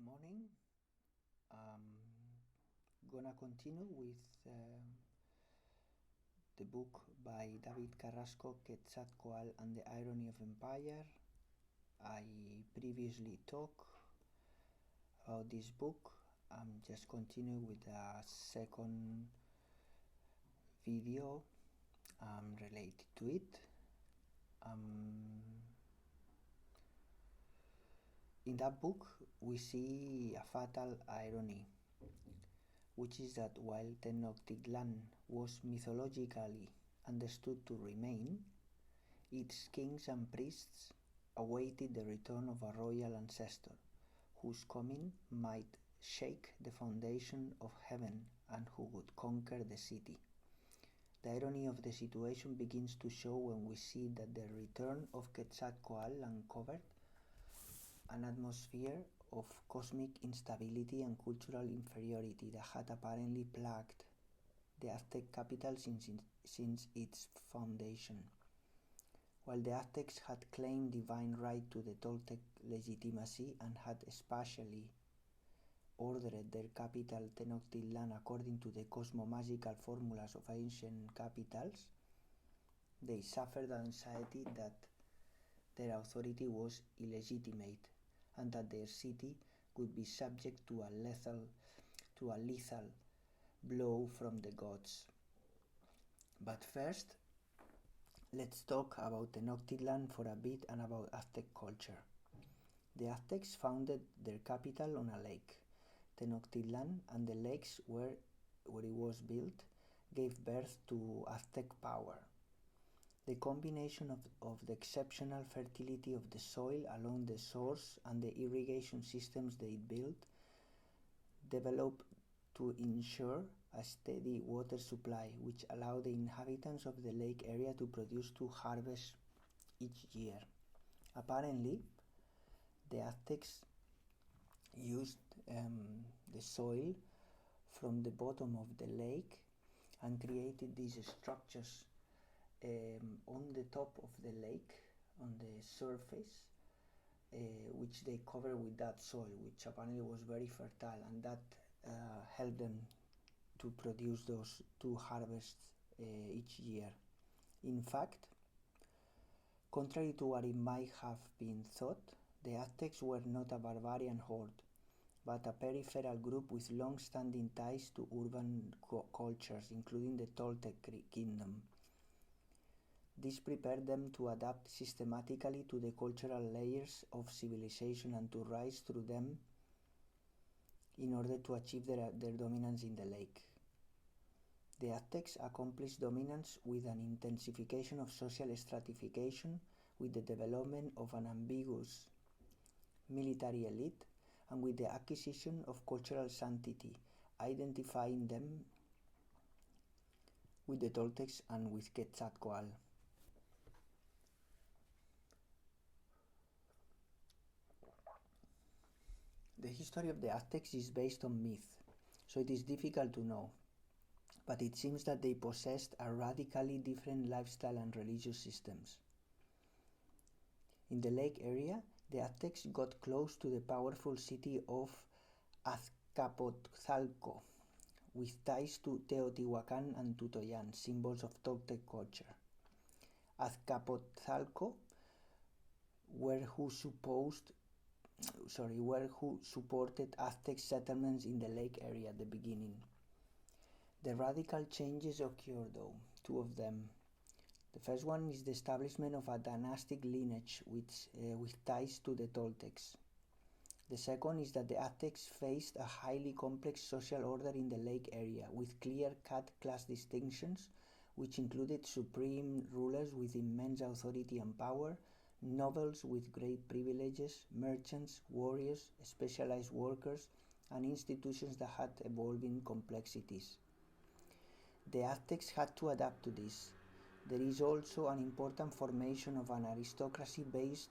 morning. Gonna continue with the book by David Carrasco, Quetzalcoatl and the Irony of Empire. I previously talked about this book. Just continue with the second video related to it. In that book, we see a fatal irony, which is that while Tenochtitlan was mythologically understood to remain, its kings and priests awaited the return of a royal ancestor, whose coming might shake the foundation of heaven and who would conquer the city. The irony of the situation begins to show when we see that the return of Quetzalcoatl uncovered an atmosphere of cosmic instability and cultural inferiority that had apparently plagued the Aztec capital since its foundation. While the Aztecs had claimed divine right to the Toltec legitimacy and had especially ordered their capital Tenochtitlan according to the cosmomagical formulas of ancient capitals, they suffered the anxiety that their authority was illegitimate and that their city would be subject to a lethal blow from the gods. But first, let's talk about Tenochtitlan for a bit and about Aztec culture. The Aztecs founded their capital on a lake, Tenochtitlan, and the lakes where it was built gave birth to Aztec power. The combination of the exceptional fertility of the soil along the shores and the irrigation systems they built developed to ensure a steady water supply, which allowed the inhabitants of the lake area to produce 2 harvests each year. Apparently, the Aztecs used the soil from the bottom of the lake and created these structures on the top of the lake, on the surface, which they cover with that soil, which apparently was very fertile, and that helped them to produce those 2 harvests each year. In fact, contrary to what it might have been thought, the Aztecs were not a barbarian horde, but a peripheral group with long-standing ties to urban cultures, including the Toltec kingdom. This prepared them to adapt systematically to the cultural layers of civilization and to rise through them in order to achieve their dominance in the lake. The Aztecs accomplished dominance with an intensification of social stratification, with the development of an ambiguous military elite, and with the acquisition of cultural sanctity, identifying them with the Toltecs and with Quetzalcoatl. The history of the Aztecs is based on myth, so it is difficult to know, but it seems that they possessed a radically different lifestyle and religious systems. In the lake area, the Aztecs got close to the powerful city of Azcapotzalco, with ties to Teotihuacan and Tutoyan, symbols of Toltec culture. Azcapotzalco were who supported Aztec settlements in the lake area at the beginning. The radical changes occurred though, 2 of them. The first one is the establishment of a dynastic lineage with ties to the Toltecs. The second is that the Aztecs faced a highly complex social order in the lake area, with clear-cut class distinctions, which included supreme rulers with immense authority and power, nobles with great privileges, merchants, warriors, specialized workers, and institutions that had evolving complexities. The Aztecs had to adapt to this. There is also an important formation of an aristocracy based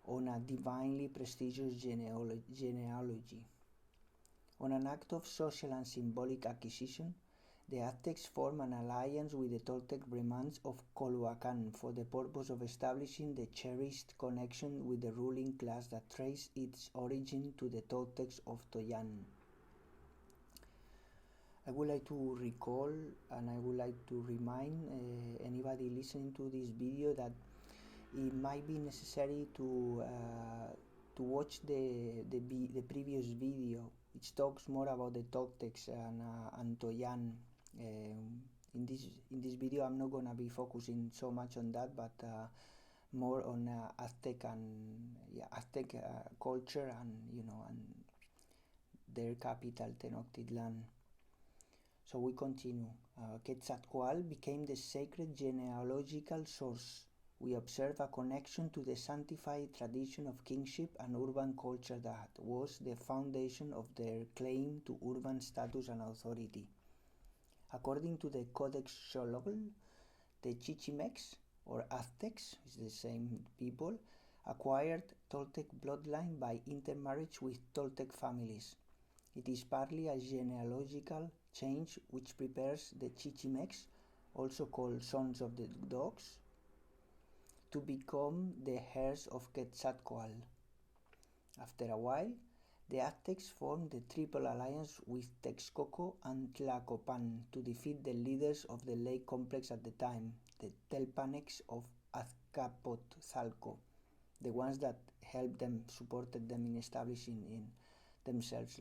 on a divinely prestigious genealogy. On an act of social and symbolic acquisition, The Aztecs formed an alliance with the Toltec Brahmins of Culhuacan for the purpose of establishing the cherished connection with the ruling class that traced its origin to the Toltecs of Toyan. I would like to recall and I would like to remind anybody listening to this video that it might be necessary to watch the previous video, which talks more about the Toltecs and Toyan. In this video, I'm not gonna be focusing so much on that, but more on Aztec and Aztec culture and their capital Tenochtitlan. So we continue. Quetzalcoatl became the sacred genealogical source. We observe a connection to the sanctified tradition of kingship and urban culture that was the foundation of their claim to urban status and authority. According to the Codex Cholol, the Chichimecs, or Aztecs, is the same people, acquired Toltec bloodline by intermarriage with Toltec families. It is partly a genealogical change which prepares the Chichimecs, also called Sons of the Dogs, to become the heirs of Quetzalcoatl. After a while, the Aztecs formed the Triple Alliance with Texcoco and Tlacopan to defeat the leaders of the lake complex at the time, the Telpanecs of Azcapotzalco, the ones that helped them, supported them in establishing themselves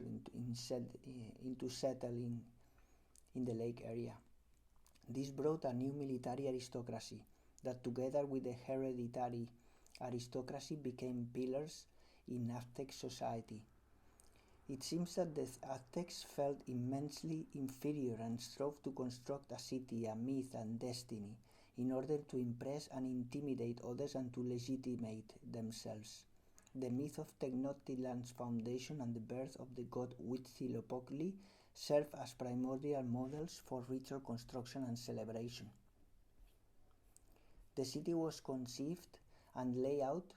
into settling in the lake area. This brought a new military aristocracy that, together with the hereditary aristocracy, became pillars in Aztec society. It seems that the Aztecs felt immensely inferior and strove to construct a city, a myth, and destiny in order to impress and intimidate others and to legitimate themselves. The myth of Tenochtitlan's foundation and the birth of the god Huitzilopochtli serve as primordial models for ritual construction and celebration. The city was conceived and laid out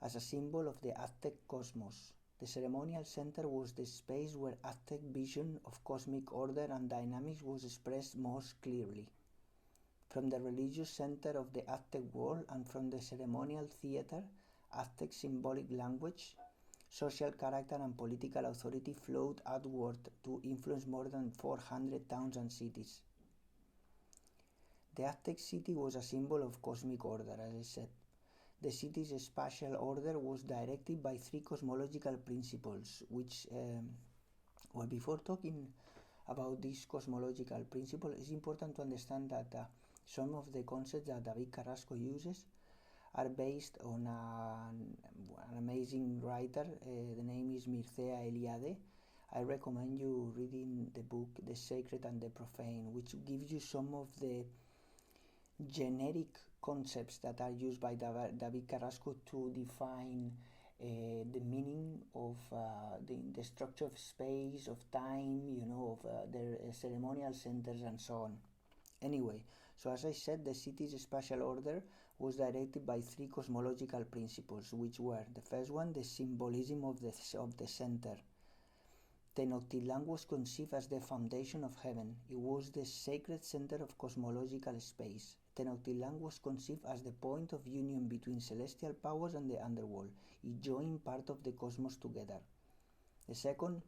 as a symbol of the Aztec cosmos. The ceremonial center was the space where Aztec vision of cosmic order and dynamics was expressed most clearly. From the religious center of the Aztec world and from the ceremonial theater, Aztec symbolic language, social character and political authority flowed outward to influence more than 400 towns and cities. The Aztec city was a symbol of cosmic order, as I said. The city's spatial order was directed by three cosmological principles, which, before talking about this cosmological principle, it's important to understand that some of the concepts that David Carrasco uses are based on an amazing writer. The name is Mircea Eliade. I recommend you reading the book The Sacred and the Profane, which gives you some of the generic concepts that are used by David Carrasco to define the meaning of the structure of space, of time, of their ceremonial centers and so on. Anyway, so as I said, the city's spatial order was directed by three cosmological principles, which were, the first one, the symbolism of the center. Tenochtitlan was conceived as the foundation of heaven. It was the sacred center of cosmological space. Tenochtitlan was conceived as the point of union between celestial powers and the underworld. It joined part of the cosmos together. The second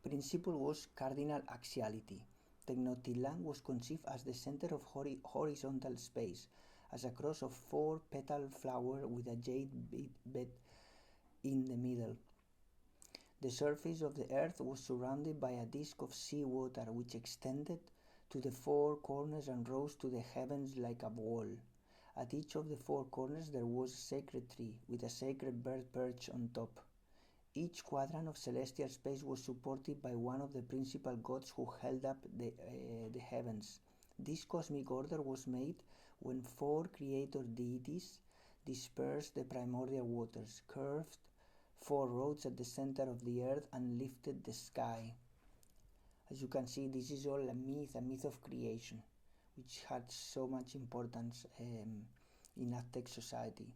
principle was cardinal axiality. Tenochtitlan was conceived as the center of horizontal space, as a cross of four-petaled flower with a jade bed in the middle. The surface of the earth was surrounded by a disk of sea water which extended to the four corners and rose to the heavens like a wall. At each of the four corners there was a sacred tree with a sacred bird perched on top. Each quadrant of celestial space was supported by one of the principal gods who held up the heavens. This cosmic order was made when four creator deities dispersed the primordial waters, curved four roads at the center of the earth, and lifted the sky. As you can see, this is all a myth of creation, which had so much importance in Aztec society.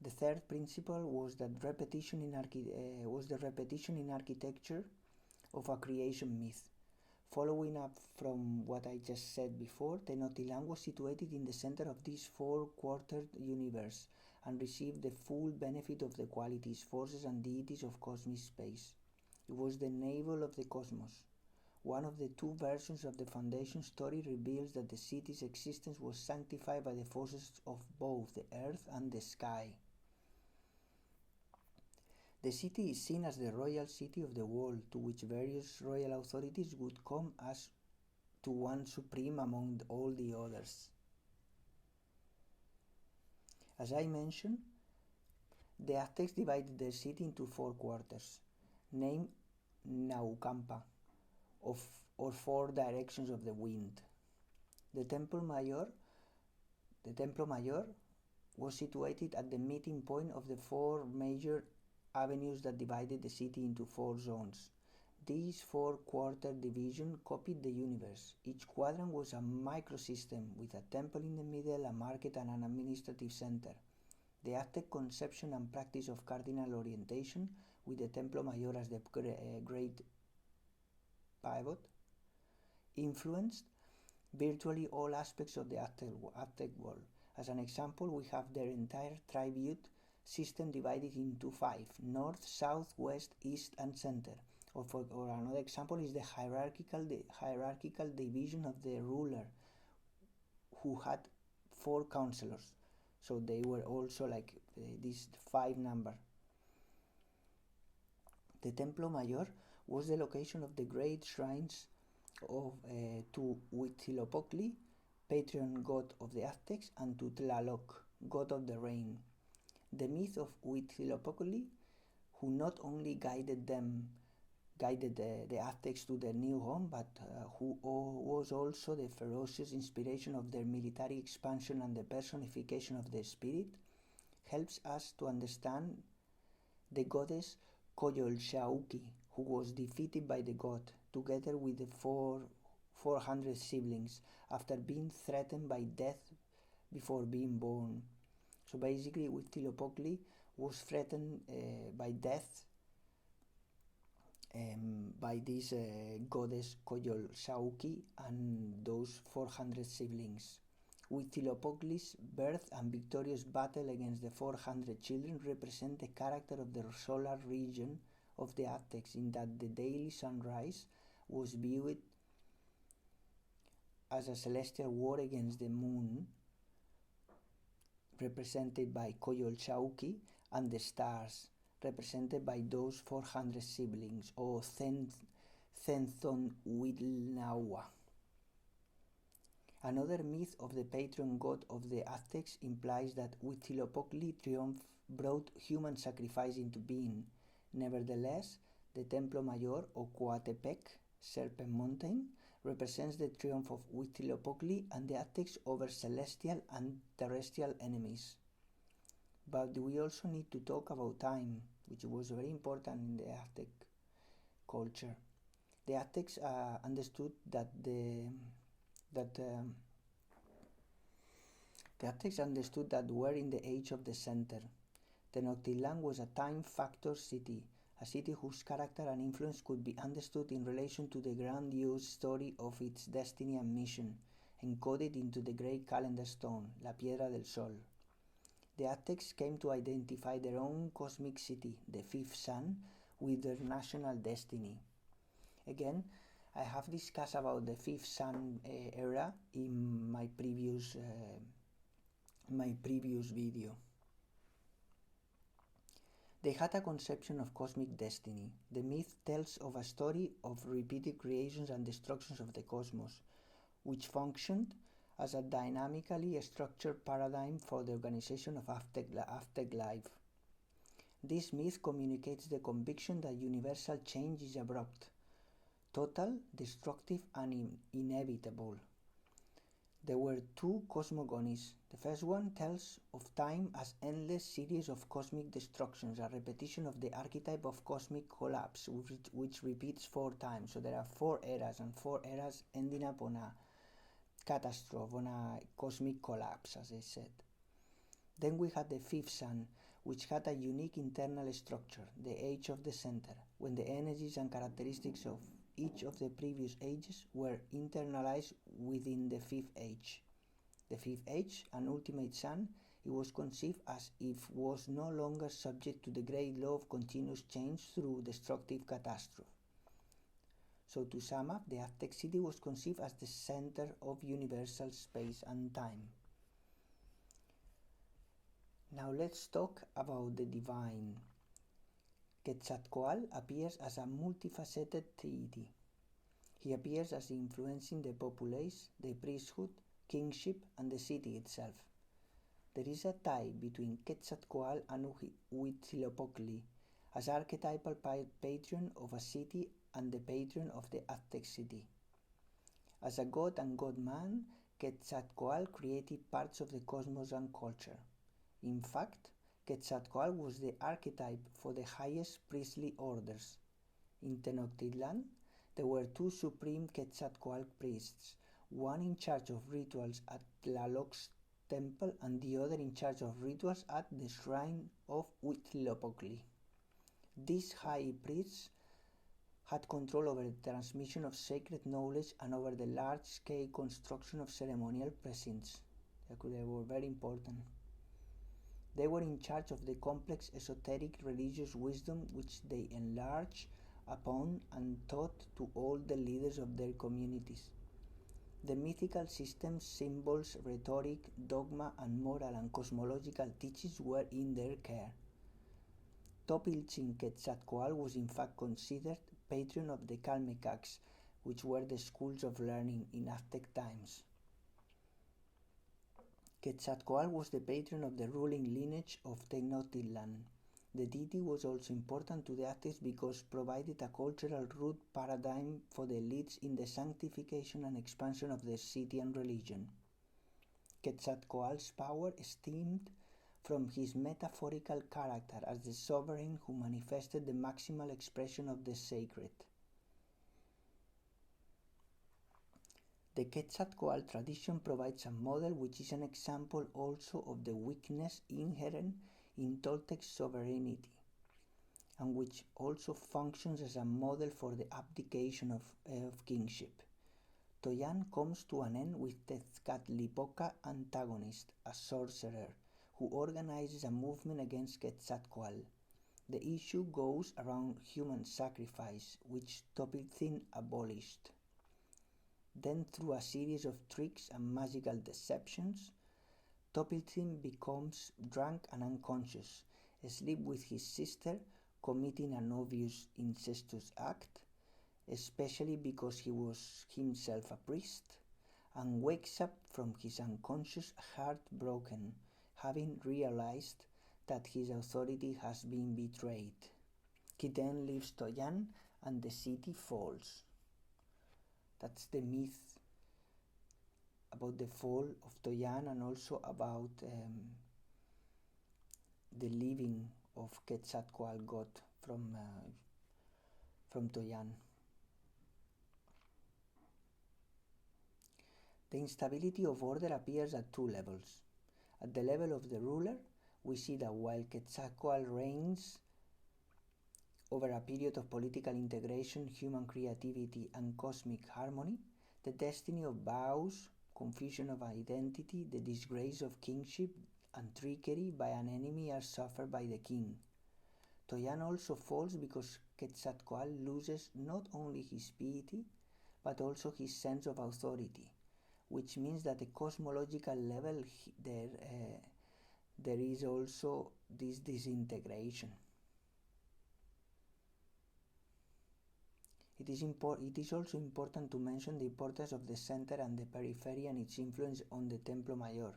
The third principle was that the repetition in architecture of a creation myth. Following up from what I just said before, Tenochtitlan was situated in the center of this four-quartered universe and received the full benefit of the qualities, forces, and deities of cosmic space. It was the navel of the cosmos. One of the two versions of the foundation story reveals that the city's existence was sanctified by the forces of both the earth and the sky. The city is seen as the royal city of the world, to which various royal authorities would come as to one supreme among all the others. As I mentioned, the Aztecs divided their city into four quarters, named Naucampa, or four directions of the wind. The Templo Mayor was situated at the meeting point of the four major avenues that divided the city into four zones. These four-quarter division copied the universe. Each quadrant was a microsystem with a temple in the middle, a market, and an administrative center. The Aztec conception and practice of cardinal orientation, with the Templo Mayor as the great pivot, influenced virtually all aspects of the Aztec world. As an example, we have their entire tribute system divided into five: north, south, west, east, and center. Or another example is the hierarchical division of the ruler, who had four counselors. So they were also like this five number. The Templo Mayor was the location of the great shrines to Huitzilopochtli, patron god of the Aztecs, and to Tlaloc, god of the rain. The myth of Huitzilopochtli, who not only guided the Aztecs to their new home, but who was also the ferocious inspiration of their military expansion and the personification of the spirit, helps us to understand the goddess Coyolxauhqui, who was defeated by the god, together with the 400 siblings, after being threatened by death before being born. So basically, Huitzilopochtli was threatened by death by this goddess Coyolxauhqui and those 400 siblings. Huitzilopochtli's birth and victorious battle against the 400 children represent the character of the solar region of the Aztecs, in that the daily sunrise was viewed as a celestial war against the moon, represented by Coyolxauhqui, and the stars, represented by those 400 siblings, or Zenthonhuitlnaua. Another myth of the patron god of the Aztecs implies that Huitzilopochtli's triumph brought human sacrifice into being. Nevertheless, the Templo Mayor, or Coatepec, Serpent Mountain, represents the triumph of Huitzilopochtli and the Aztecs over celestial and terrestrial enemies. But we also need to talk about time, which was very important in the Aztec culture. The Aztecs understood that we're in the age of the center. Tenochtitlan was a time factor city, a city whose character and influence could be understood in relation to the grandiose story of its destiny and mission, encoded into the great calendar stone, La Piedra del Sol. The Aztecs came to identify their own cosmic city, the fifth sun, with their national destiny. Again, I have discussed about the fifth sun era in my previous video. They had a conception of cosmic destiny. The myth tells of a story of repeated creations and destructions of the cosmos, which functioned as a dynamically structured paradigm for the organization of Aztec life. This myth communicates the conviction that universal change is abrupt, total, destructive, and inevitable. There were two cosmogonies. The first one tells of time as endless series of cosmic destructions, a repetition of the archetype of cosmic collapse, which repeats 4 times. So there are 4 eras, and 4 eras ending up on a catastrophe, on a cosmic collapse, as I said. Then we had the fifth sun, which had a unique internal structure, the age of the center, when the energies and characteristics of each of the previous ages were internalized within the fifth age. The fifth age, an ultimate sun, it was conceived as if was no longer subject to the great law of continuous change through destructive catastrophe. So to sum up, the Aztec city was conceived as the center of universal space and time. Now let's talk about the divine. Quetzalcoatl appears as a multifaceted deity. He appears as influencing the populace, the priesthood, kingship, and the city itself. There is a tie between Quetzalcoatl and Huitzilopochtli as archetypal patron of a city and the patron of the Aztec city. As a god and god-man, Quetzalcoatl created parts of the cosmos and culture. In fact, Quetzalcoatl was the archetype for the highest priestly orders. In Tenochtitlan, there were two supreme Quetzalcoatl priests, one in charge of rituals at Tlaloc's temple and the other in charge of rituals at the shrine of Huitzilopochtli. These high priests had control over the transmission of sacred knowledge and over the large-scale construction of ceremonial precincts. They were very important. They were in charge of the complex esoteric religious wisdom which they enlarged upon and taught to all the leaders of their communities. The mythical systems, symbols, rhetoric, dogma, and moral and cosmological teachings were in their care. Topiltzin Quetzalcoatl was in fact considered patron of the Calmecacs, which were the schools of learning in Aztec times. Quetzalcoatl was the patron of the ruling lineage of Tenochtitlan. The deity was also important to the Aztecs because provided a cultural root paradigm for the elites in the sanctification and expansion of their city and religion. Quetzalcoatl's power stemmed from his metaphorical character as the sovereign who manifested the maximal expression of the sacred. The Quetzalcoatl tradition provides a model which is an example also of the weakness inherent in Toltec sovereignty, and which also functions as a model for the abdication of kingship. Toyan comes to an end with Tezcatlipoca antagonist, a sorcerer, who organizes a movement against Quetzalcoatl. The issue goes around human sacrifice, which Topiltzin abolished. Then, through a series of tricks and magical deceptions, Topiltzin becomes drunk and unconscious, sleeps with his sister, committing an obvious incestuous act, especially because he was himself a priest, and wakes up from his unconscious heartbroken, having realized that his authority has been betrayed. He then leaves Toyan and the city falls. That's the myth about the fall of Toyan and also about the leaving of Quetzalcoatl god from Toyan. The instability of order appears at two levels. At the level of the ruler, we see that while Quetzalcoatl reigns over a period of political integration, human creativity, and cosmic harmony, the destiny of vows, confusion of identity, the disgrace of kingship, and trickery by an enemy are suffered by the king. Toyan also falls because Quetzalcoatl loses not only his piety, but also his sense of authority, which means that at the cosmological level there is also this disintegration. It is also important to mention the importance of the center and the periphery and its influence on the Templo Mayor.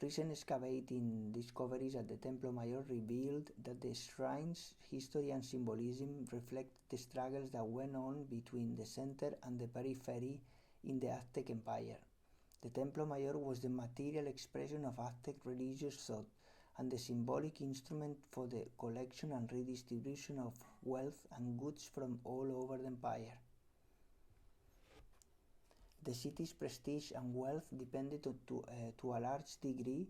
Recent excavating discoveries at the Templo Mayor revealed that the shrine's history and symbolism reflect the struggles that went on between the center and the periphery in the Aztec Empire. The Templo Mayor was the material expression of Aztec religious thought and the symbolic instrument for the collection and redistribution of wealth and goods from all over the empire. The city's prestige and wealth depended to a large degree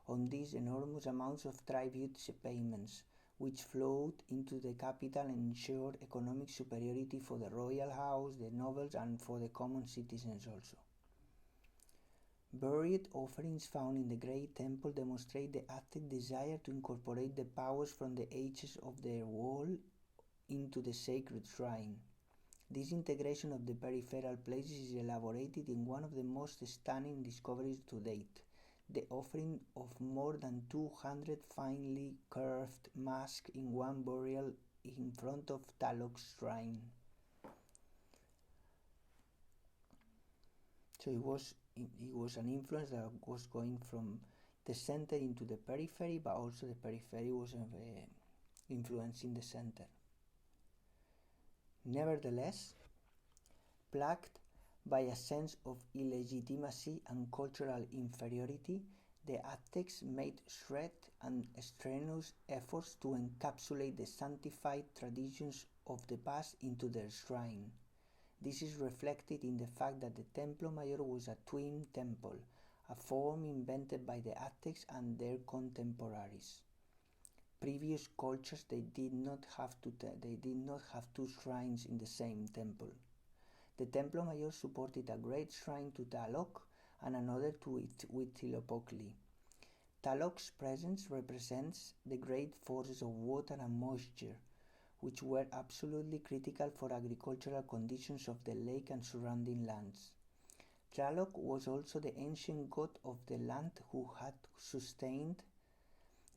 on these enormous amounts of tribute payments, which flowed into the capital and ensured economic superiority for the royal house, the nobles, and for the common citizens also. Buried offerings found in the Great Temple demonstrate the Aztec desire to incorporate the powers from the ages of their wall into the sacred shrine. This integration of the peripheral places is elaborated in one of the most stunning discoveries to date, the offering of more than 200 finely curved masks in one burial in front of Tlaloc's shrine. So it was an influence that was going from the center into the periphery, but also the periphery was influencing the center. Nevertheless, plagued by a sense of illegitimacy and cultural inferiority, the Aztecs made and strenuous efforts to encapsulate the sanctified traditions of the past into their shrine. This is reflected in the fact that the Templo Mayor was a twin temple, a form invented by the Aztecs and their contemporaries. Previous cultures they did not have two shrines in the same temple. The Templo Mayor supported a great shrine to Tlaloc and another to Huitzilopochtli. Tlaloc's presence represents the great forces of water and moisture, which were absolutely critical for agricultural conditions of the lake and surrounding lands. Tlaloc was also the ancient god of the land who had sustained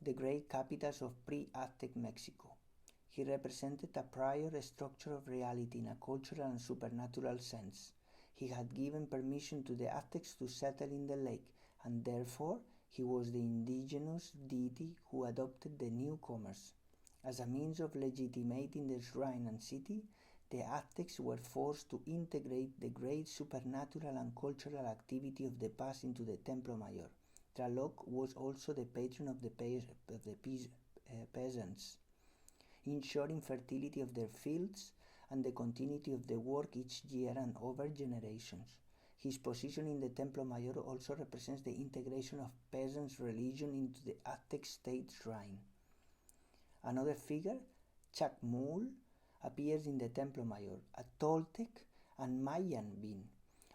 the great capitals of pre-Aztec Mexico. He represented a prior structure of reality in a cultural and supernatural sense. He had given permission to the Aztecs to settle in the lake, and therefore he was the indigenous deity who adopted the newcomers. As a means of legitimating the shrine and city, the Aztecs were forced to integrate the great supernatural and cultural activity of the past into the Templo Mayor. Tlaloc was also the patron of the peasants, ensuring fertility of their fields and the continuity of the work each year and over generations. His position in the Templo Mayor also represents the integration of peasants' religion into the Aztec state shrine. Another figure, Chacmul, appears in the Templo Mayor, a Toltec and Mayan being,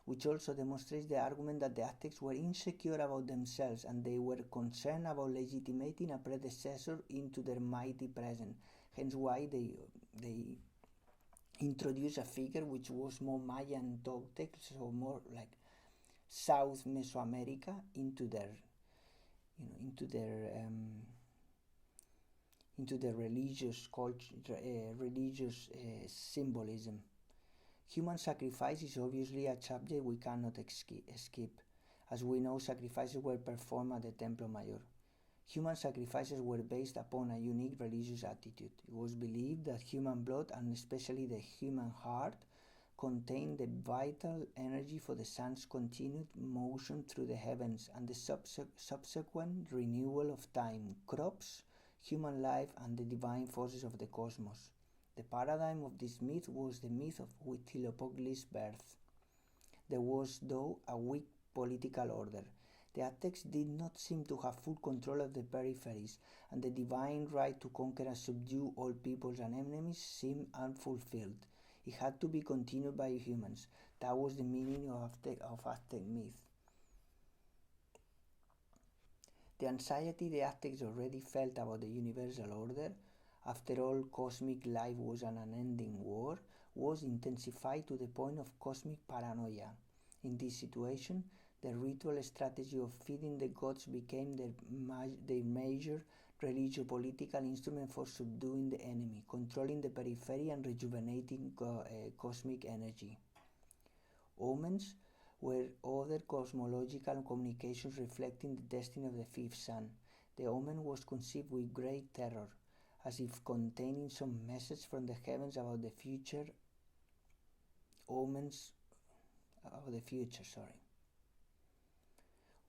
which also demonstrates the argument that the Aztecs were insecure about themselves and they were concerned about legitimating a predecessor into their mighty present. Hence why they introduced a figure which was more Mayan Toltec, so more like South Mesoamerica into their religious culture, religious symbolism. Human sacrifice is obviously a subject we cannot skip. As we know, sacrifices were performed at the Templo Mayor. Human sacrifices were based upon a unique religious attitude. It was believed that human blood, and especially the human heart, contained the vital energy for the sun's continued motion through the heavens and the subsequent renewal of time, crops, human life, and the divine forces of the cosmos. The paradigm of this myth was the myth of Huitzilopochtli's birth. There was, though, a weak political order. The Aztecs did not seem to have full control of the peripheries, and the divine right to conquer and subdue all peoples and enemies seemed unfulfilled. It had to be continued by humans. That was the meaning of Aztec myth. The anxiety the Aztecs already felt about the universal order, after all cosmic life was an unending war, was intensified to the point of cosmic paranoia. In this situation, the ritual strategy of feeding the gods became their major religio-political instrument for subduing the enemy, controlling the periphery and rejuvenating cosmic energy. Omens were other cosmological communications reflecting the destiny of the fifth sun. The omen was conceived with great terror, as if containing some message from the heavens about the future.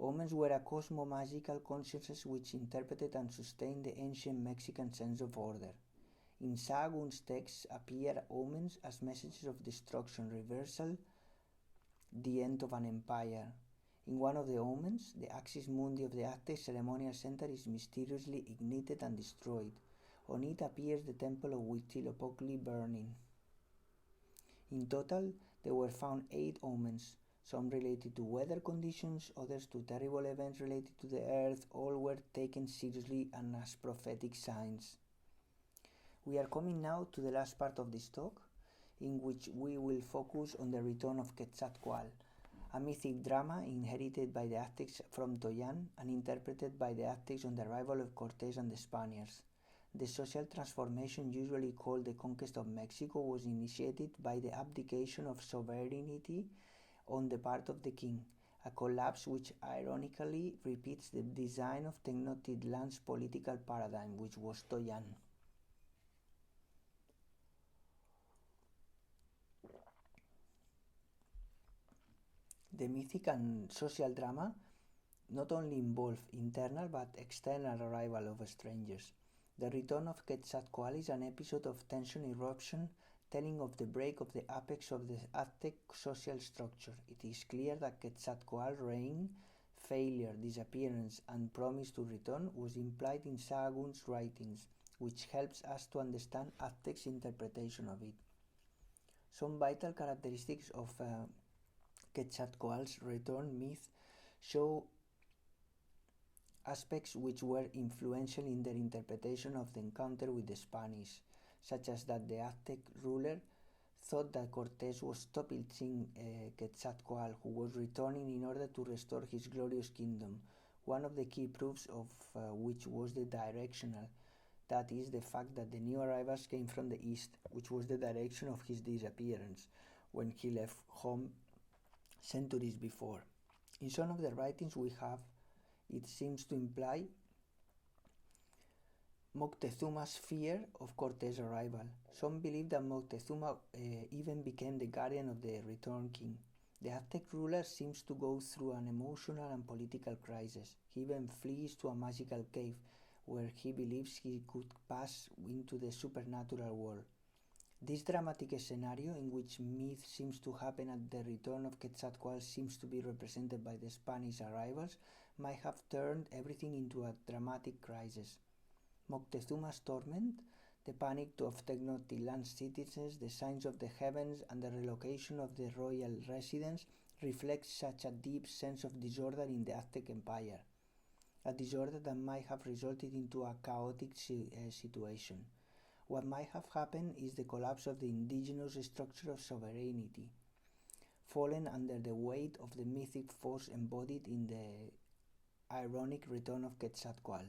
Omens were a cosmo-magical consciousness which interpreted and sustained the ancient Mexican sense of order. In Sahagún's texts appear omens as messages of destruction, reversal, the end of an empire. In one of the omens, the axis mundi of the Aztec ceremonial center is mysteriously ignited and destroyed, On it appears the temple of Huitzilopochtli burning. In total, there were found 8 omens, some related to weather conditions, others to terrible events related to the earth. All were taken seriously and as prophetic signs. We are coming now to the last part of this talk, in which we will focus on the return of Quetzalcoatl, a mythic drama inherited by the Aztecs from Toyan and interpreted by the Aztecs on the arrival of Cortés and the Spaniards. The social transformation usually called the conquest of Mexico was initiated by the abdication of sovereignty on the part of the king, a collapse which ironically repeats the design of Tenochtitlan's political paradigm, which was Toyan. The mythic and social drama not only involve internal but external arrival of strangers. The return of Quetzalcoatl is an episode of tension eruption, telling of the break of the apex of the Aztec social structure. It is clear that Quetzalcoatl's reign, failure, disappearance, and promise to return was implied in Sahagún's writings, which helps us to understand Aztec's interpretation of it. Some vital characteristics of Quetzalcoatl's return myth show aspects which were influential in their interpretation of the encounter with the Spanish, such as that the Aztec ruler thought that Cortés was topicing Quetzalcoatl, who was returning in order to restore his glorious kingdom, one of the key proofs of which was the directional, that is, the fact that the new arrivals came from the east, which was the direction of his disappearance when he left home centuries before. In some of the writings we have, it seems to imply Moctezuma's fear of Cortés' arrival. Some believe that Moctezuma even became the guardian of the returned king. The Aztec ruler seems to go through an emotional and political crisis. He even flees to a magical cave where he believes he could pass into the supernatural world. This dramatic scenario, in which myth seems to happen at the return of Quetzalcoatl, seems to be represented by the Spanish arrivals, might have turned everything into a dramatic crisis. Moctezuma's torment, the panic of Tenochtitlan's citizens, the signs of the heavens, and the relocation of the royal residence reflect such a deep sense of disorder in the Aztec Empire, a disorder that might have resulted into a chaotic situation. What might have happened is the collapse of the indigenous structure of sovereignty, fallen under the weight of the mythic force embodied in the ironic return of Quetzalcoatl.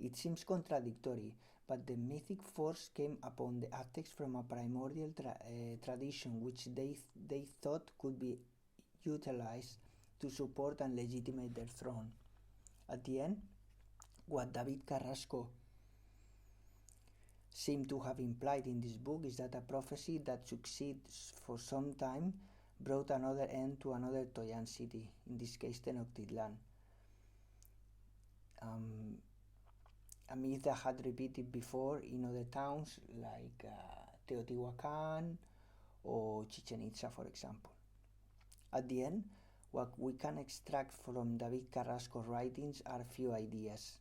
It seems contradictory, but the mythic force came upon the Aztecs from a primordial tradition which they thought could be utilized to support and legitimate their throne. At the end, what David Carrasco seem to have implied in this book is that a prophecy that succeeds for some time brought another end to another Toyan city, in this case Tenochtitlan. A myth that had repeated before in other towns like Teotihuacan or Chichen Itza, for example. At the end, what we can extract from David Carrasco's writings are few ideas.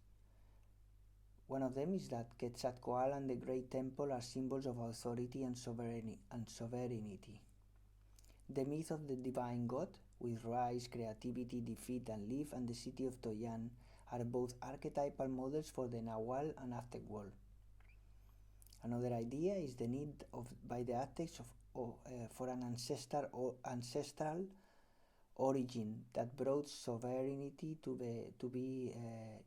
One of them is that Quetzalcoatl and the Great Temple are symbols of authority and sovereignty. The myth of the divine god, with rise, creativity, defeat, and life, and the city of Toyan are both archetypal models for the Nahual and Aztec world. Another idea is the need by the Aztecs for an ancestral origin that brought sovereignty to be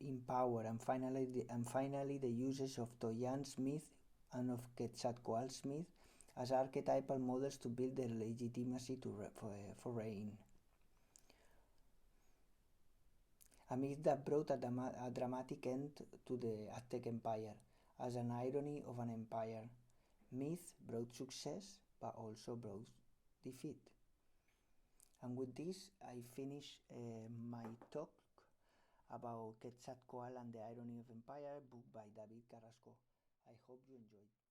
in power, and finally the uses of Toyan's myth and of Quetzalcoatl's myth as archetypal models to build their legitimacy for reign. A myth that brought a dramatic end to the Aztec Empire, as an irony of an empire. Myth brought success, but also brought defeat. And with this, I finish my talk about Quetzalcoatl and the Irony of Empire, book by David Carrasco. I hope you enjoyed.